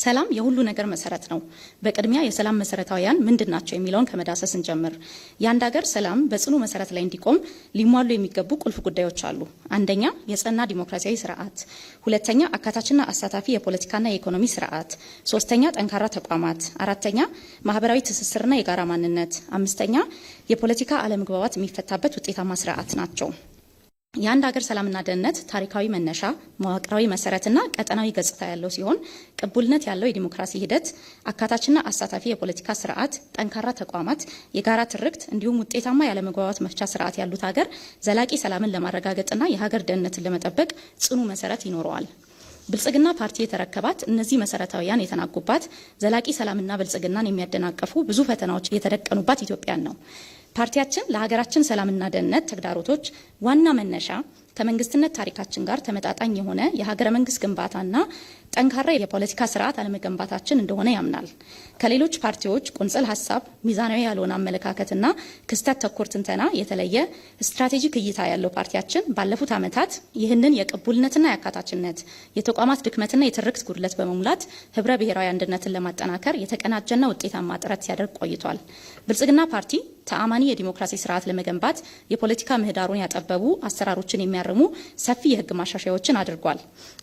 ሰላም የሁሉ ነገር መሰረት ነው። በቅድሚያ የሰላም መሰረታዊያን ምንድናቸው የሚለውን ከመዳሰስ እንጀምር። የአንድ ሀገር ሰላም በጽኑ መሰረት ላይ እንዲቆም ሊሟሉ የሚገቡ ቁልፍ ጉዳዮች አሉ። አንደኛ የጸና ዲሞክራሲያዊ ስርዓት፣ ሁለተኛ አካታችና አሳታፊ የፖለቲካና የኢኮኖሚ ስርዓት፣ ሶስተኛ ጠንካራ ተቋማት፣ አራተኛ ማህበራዊ ትስስርና የጋራ ማንነት፣ አምስተኛ የፖለቲካ አለመግባባት የሚፈታበት ውጤታማ ስርዓት ናቸው። የአንድ ሀገር ሰላምና ደህንነት ታሪካዊ መነሻ፣ መዋቅራዊ መሰረትና ቀጠናዊ ገጽታ ያለው ሲሆን ቅቡልነት ያለው የዲሞክራሲ ሂደት፣ አካታችና አሳታፊ የፖለቲካ ስርዓት፣ ጠንካራ ተቋማት፣ የጋራ ትርክት እንዲሁም ውጤታማ ያለመግባባት መፍቻ ስርዓት ያሉት ሀገር ዘላቂ ሰላምን ለማረጋገጥና የሀገር ደህንነትን ለመጠበቅ ጽኑ መሰረት ይኖረዋል። ብልጽግና ፓርቲ የተረከባት እነዚህ መሰረታዊያን የተናጉባት ዘላቂ ሰላምና ብልጽግናን የሚያደናቀፉ ብዙ ፈተናዎች የተደቀኑባት ኢትዮጵያን ነው። ፓርቲያችን ለሀገራችን ሰላምና ደህንነት ተግዳሮቶች ዋና መነሻ ከመንግስትነት ታሪካችን ጋር ተመጣጣኝ የሆነ የሀገረ መንግስት ግንባታና ጠንካራ የፖለቲካ ስርዓት አለመገንባታችን እንደሆነ ያምናል። ከሌሎች ፓርቲዎች ቁንጽል ሀሳብ፣ ሚዛናዊ ያልሆነ አመለካከትና ክስተት ተኮር ትንተና የተለየ ስትራቴጂክ እይታ ያለው ፓርቲያችን ባለፉት ዓመታት ይህንን የቅቡልነትና የአካታችነት የተቋማት ድክመትና የትርክት ጉድለት በመሙላት ህብረ ብሔራዊ አንድነትን ለማጠናከር የተቀናጀና ውጤታማ ጥረት ሲያደርግ ቆይቷል። ብልጽግና ፓርቲ ተአማኒ የዲሞክራሲ ስርዓት ለመገንባት የፖለቲካ ምህዳሩን ያጠበቡ አሰራሮችን የሚያርሙ ሰፊ የህግ ማሻሻያዎችን አድርጓል።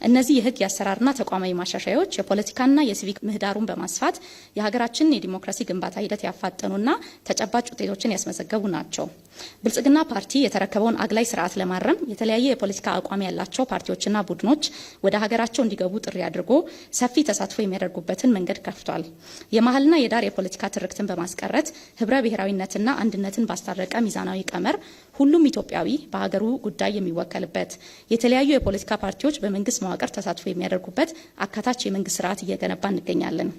እነዚህ የህግ የአሰራርና ተቋማዊ ማሻሻያዎች የፖለቲካና የሲቪክ ምህዳሩን በማስፋት የሀገራችንን የዲሞክራሲ ግንባታ ሂደት ያፋጠኑና ተጨባጭ ውጤቶችን ያስመዘገቡ ናቸው። ብልጽግና ፓርቲ የተረከበውን አግላይ ስርዓት ለማረም የተለያየ የፖለቲካ አቋም ያላቸው ፓርቲዎችና ቡድኖች ወደ ሀገራቸው እንዲገቡ ጥሪ አድርጎ ሰፊ ተሳትፎ የሚያደርጉበትን መንገድ ከፍቷል። የመሀልና የዳር የፖለቲካ ትርክትን በማስቀረት ህብረ ብሔራዊነትና አንድነትን ባስታረቀ ሚዛናዊ ቀመር ሁሉም ኢትዮጵያዊ በሀገሩ ጉዳይ የሚወከልበት የተለያዩ የፖለቲካ ፓርቲዎች በመንግስት መዋቅር ተሳትፎ የሚያደርጉበት አካታች የመንግስት ስርዓት እየገነባ እንገኛለን።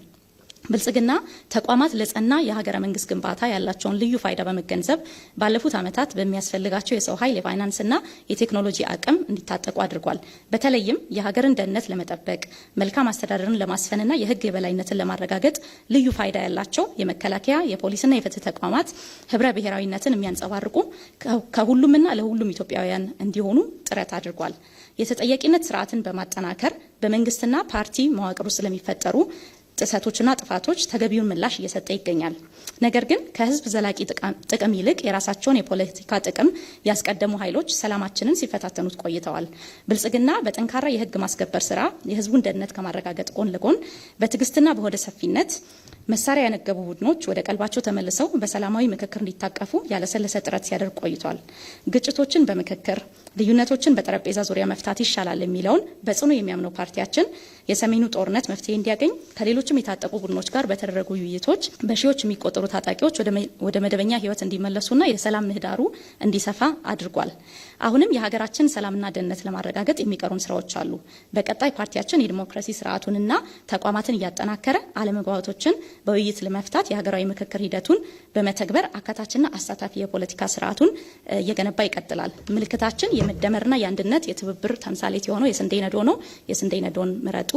ብልጽግና ተቋማት ለጸና የሀገረ መንግስት ግንባታ ያላቸውን ልዩ ፋይዳ በመገንዘብ ባለፉት ዓመታት በሚያስፈልጋቸው የሰው ኃይል የፋይናንስና የቴክኖሎጂ አቅም እንዲታጠቁ አድርጓል። በተለይም የሀገርን ደህንነት ለመጠበቅ መልካም አስተዳደርን ለማስፈንና የህግ የበላይነትን ለማረጋገጥ ልዩ ፋይዳ ያላቸው የመከላከያ የፖሊስና የፍትህ ተቋማት ህብረ ብሔራዊነትን የሚያንጸባርቁ ከሁሉምና ለሁሉም ኢትዮጵያውያን እንዲሆኑ ጥረት አድርጓል። የተጠያቂነት ስርዓትን በማጠናከር በመንግስትና ፓርቲ መዋቅር ውስጥ ስለሚፈጠሩ ጥሰቶችና ጥፋቶች ተገቢውን ምላሽ እየሰጠ ይገኛል። ነገር ግን ከህዝብ ዘላቂ ጥቅም ይልቅ የራሳቸውን የፖለቲካ ጥቅም ያስቀደሙ ኃይሎች ሰላማችንን ሲፈታተኑት ቆይተዋል። ብልጽግና በጠንካራ የህግ ማስከበር ስራ የህዝቡን ደህንነት ከማረጋገጥ ጎን ለጎን በትዕግስትና በሆደ ሰፊነት መሳሪያ ያነገቡ ቡድኖች ወደ ቀልባቸው ተመልሰው በሰላማዊ ምክክር እንዲታቀፉ ያለሰለሰ ጥረት ሲያደርግ ቆይቷል። ግጭቶችን በምክክር ልዩነቶችን በጠረጴዛ ዙሪያ መፍታት ይሻላል የሚለውን በጽኑ የሚያምነው ፓርቲያችን የሰሜኑ ጦርነት መፍትሄ እንዲያገኝ ከሌሎችም የታጠቁ ቡድኖች ጋር በተደረጉ ውይይቶች በሺዎች የሚቆጠሩ ታጣቂዎች ወደ መደበኛ ህይወት እንዲመለሱና የሰላም ምህዳሩ እንዲሰፋ አድርጓል። አሁንም የሀገራችን ሰላምና ደህንነት ለማረጋገጥ የሚቀሩን ስራዎች አሉ። በቀጣይ ፓርቲያችን የዲሞክራሲ ስርዓቱንና ተቋማትን እያጠናከረ አለመግባባቶችን በውይይት ለመፍታት የሀገራዊ ምክክር ሂደቱን በመተግበር አካታችና አሳታፊ የፖለቲካ ስርዓቱን እየገነባ ይቀጥላል። ምልክታችን የመደመርና የአንድነት የትብብር ተምሳሌት የሆነው የስንዴ ነዶ ነው። የስንዴ ነዶን ምረጡ።